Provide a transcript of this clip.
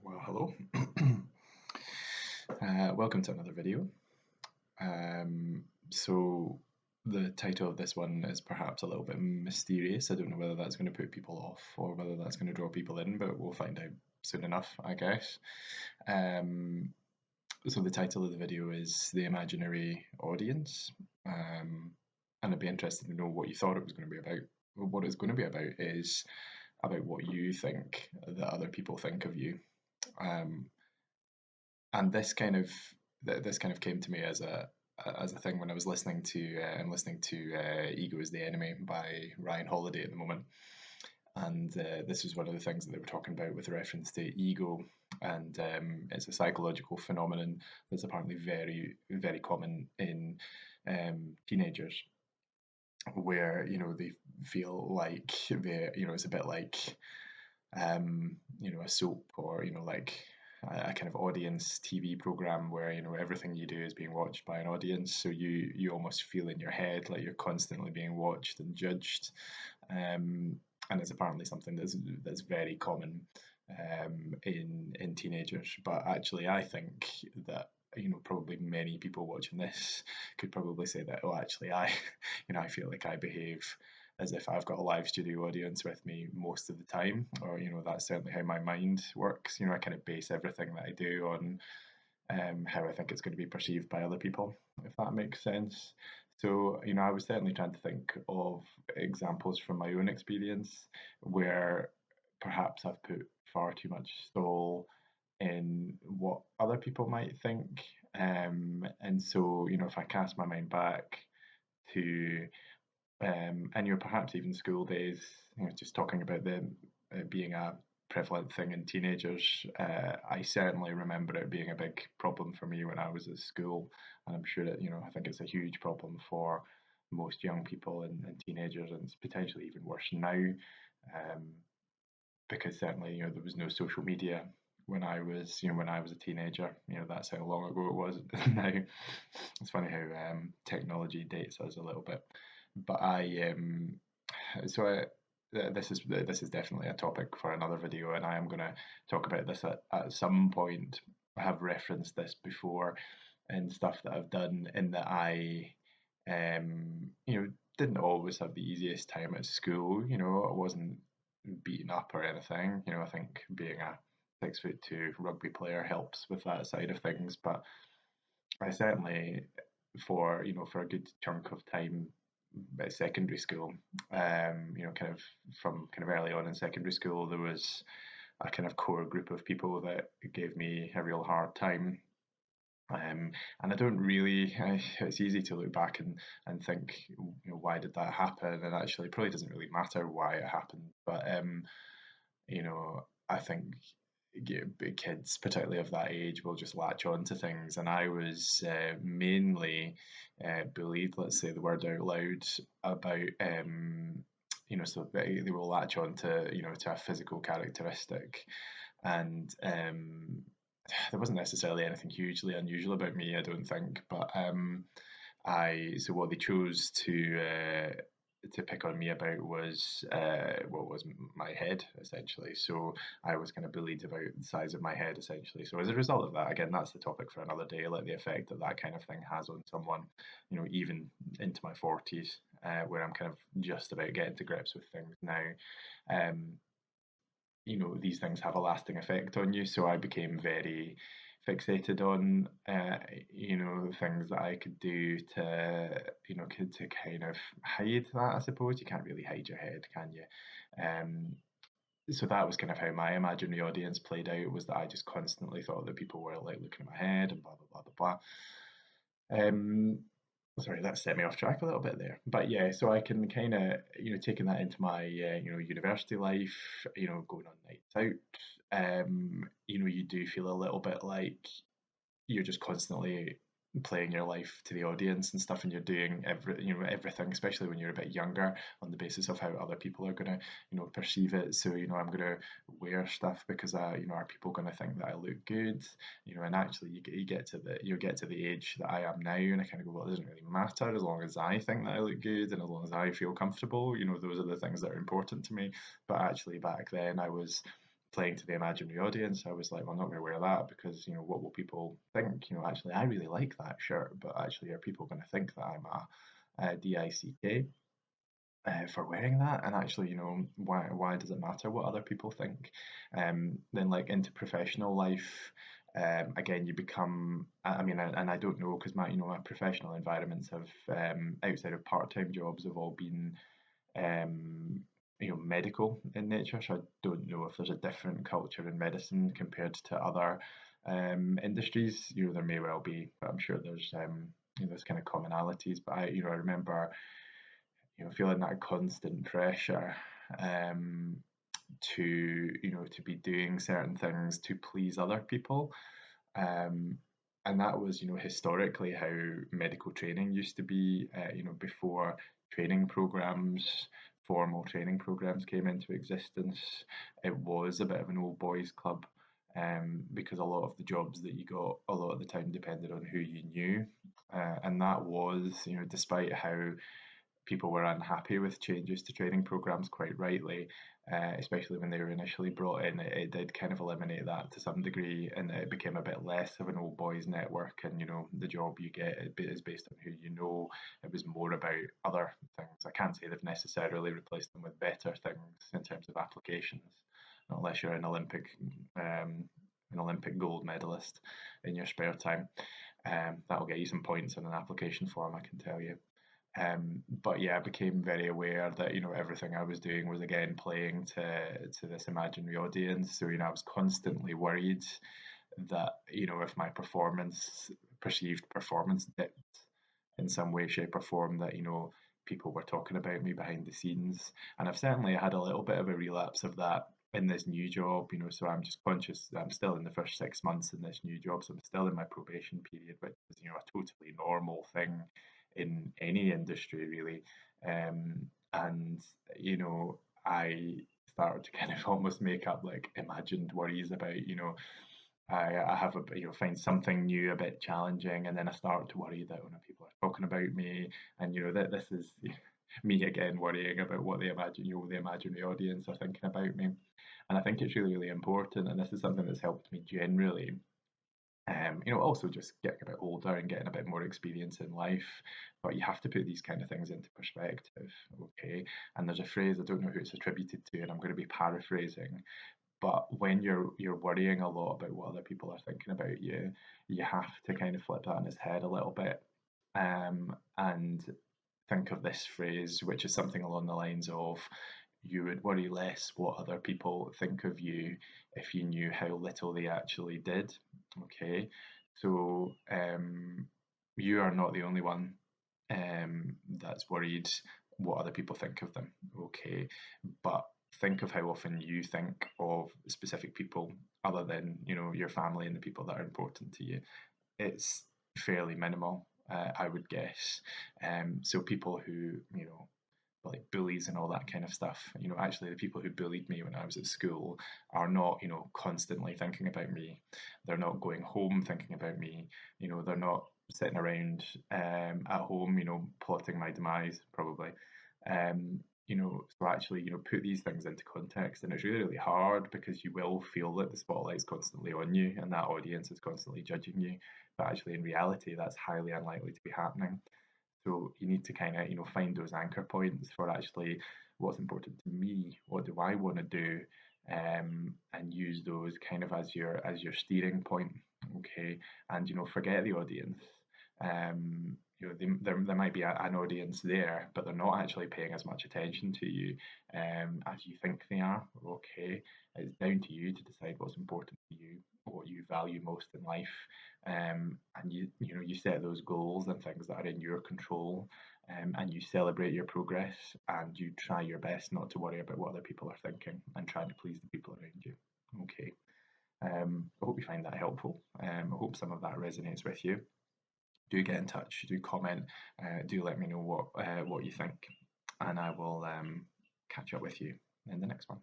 Well, hello. Welcome to another video. So the title of this one is perhaps a little bit mysterious. I don't know whether that's going to put people off or whether that's going to draw people in, but we'll find out soon enough, I guess. Um, so the title of the video is The Imaginary Audience. And I'd be interested to know what you thought it was going to be about. What it's going to be about is about what you think that other people think of you. Um, and this kind of came to me as a thing when I was listening to Ego is the Enemy by Ryan Holiday at the moment. And this was one of the things that they were talking about with reference to ego, and it's a psychological phenomenon that's apparently very common in teenagers, where they feel like it's a bit like a soap, or like a kind of audience TV program where everything you do is being watched by an audience. So you almost feel in your head like you're constantly being watched and judged, and it's apparently something that's very common in teenagers. But actually, I think that probably many people watching this could probably say that, oh, actually, I I feel like I behave as if I've got a live studio audience with me most of the time, or that's certainly how my mind works. I kind of base everything that I do on how I think it's going to be perceived by other people, if that makes sense. So, I was certainly trying to think of examples from my own experience where perhaps I've put far too much soul in what other people might think. And so, if I cast my mind back to and perhaps even school days, just talking about the being a prevalent thing in teenagers. I certainly remember it being a big problem for me when I was at school, and I'm sure that I think it's a huge problem for most young people and teenagers, and it's potentially even worse now, because certainly there was no social media when I was a teenager. That's how long ago it was. Now it's funny how technology dates us a little bit. But so I, this is definitely a topic for another video, and I am going to talk about this at some point. I have referenced this before in stuff that I've done, in that I didn't always have the easiest time at school. I wasn't beaten up or anything. I think being a 6'2" rugby player helps with that side of things, but I certainly, for a good chunk of time at secondary school, kind of from kind of early on in secondary school, there was a kind of core group of people that gave me a real hard time. And I don't really, it's easy to look back and think, why did that happen? And actually, it probably doesn't really matter why it happened. But, I think kids, particularly of that age, will just latch on to things. And I was mainly bullied, let's say the word out loud, about, so they will latch on to, to a physical characteristic. And there wasn't necessarily anything hugely unusual about me, I don't think. But so what they chose to pick on me about was what was my head, essentially. So I was kind of bullied about the size of my head, essentially. So as a result of that, again, that's the topic for another day, like the effect that that kind of thing has on someone, even into my 40s, where I'm kind of just about getting to grips with things now. Um, these things have a lasting effect on you. So I became very fixated on, things that I could do to, to kind of hide that, I suppose. You can't really hide your head, can you? So that was kind of how my imaginary audience played out, was that I just constantly thought that people were like looking at my head and blah, blah, blah, blah, blah. Sorry, that set me off track a little bit there. But yeah, so I can kind of, taking that into my, university life, going on nights out, you do feel a little bit like you're just constantly playing your life to the audience and stuff, and you're doing everything, especially when you're a bit younger, on the basis of how other people are gonna perceive it. So I'm gonna wear stuff because are people gonna think that I look good? And actually you get to the age that I am now, and I kind of go, well, it doesn't really matter as long as I think that I look good and as long as I feel comfortable. Those are the things that are important to me. But actually back then I was playing to the imaginary audience, I was like, well, I'm not going to wear that because, what will people think? Actually, I really like that shirt, but actually, are people going to think that I'm a DICK for wearing that? And actually, why does it matter what other people think? Then, like, into professional life, again, you become. I mean, and I don't know because my professional environments have, outside of part-time jobs, have all been um, medical in nature. So I don't know if there's a different culture in medicine compared to other industries. There may well be, but I'm sure there's kind of commonalities. But I remember feeling that constant pressure um, to be doing certain things to please other people. Um, and that was, historically how medical training used to be, before training programs, formal training programs came into existence. It was a bit of an old boys club, because a lot of the jobs that you got a lot of the time depended on who you knew. And that was, despite how people were unhappy with changes to training programs, quite rightly, especially when they were initially brought in. It did kind of eliminate that to some degree, and it became a bit less of an old boys network. And the job you get is based on who you know. It was more about other things. I can't say they've necessarily replaced them with better things in terms of applications, not unless you're an Olympic gold medalist in your spare time. That'll get you some points on an application form, I can tell you. But yeah, I became very aware that everything I was doing was again playing to this imaginary audience. So I was constantly worried that if my perceived performance dipped in some way, shape, or form, that people were talking about me behind the scenes. And I've certainly had a little bit of a relapse of that in this new job. So I'm just conscious that I'm still in the first 6 months in this new job, so I'm still in my probation period, which is a totally normal thing in any industry really. And I started to kind of almost make up like imagined worries about I have find something new a bit challenging, and then I start to worry that when people are talking about me, and that this is me again worrying about what the imaginary audience are thinking about me. And I think it's really, really important, and this is something that's helped me generally. Also just getting a bit older and getting a bit more experience in life, but you have to put these kind of things into perspective, okay? And there's a phrase, I don't know who it's attributed to, and I'm going to be paraphrasing, but when you're worrying a lot about what other people are thinking about you, you have to kind of flip that on its head a little bit, and think of this phrase, which is something along the lines of, you would worry less what other people think of you if you knew how little they actually did. Okay, so you are not the only one that's worried what other people think of them. Okay, but think of how often you think of specific people other than your family and the people that are important to you. It's fairly minimal, I would guess. So people who like bullies and all that kind of stuff. Actually, the people who bullied me when I was at school are not, constantly thinking about me. They're not going home thinking about me. They're not sitting around at home, plotting my demise, probably. So actually, put these things into context, and it's really, really hard because you will feel that the spotlight is constantly on you and that audience is constantly judging you. But actually, in reality, that's highly unlikely to be happening. So you need to kind of, find those anchor points for actually what's important to me, what do I want to do, and use those kind of as your steering point, okay? And forget the audience. There might be an audience there, but they're not actually paying as much attention to you as you think they are. Okay, it's down to you to decide what's important to you, what you value most in life, and you set those goals and things that are in your control, and you celebrate your progress, and you try your best not to worry about what other people are thinking and trying to please the people around you. Okay. I hope you find that helpful. I hope some of that resonates with you. Do get in touch, do comment, do let me know what you think, and I will catch up with you in the next one.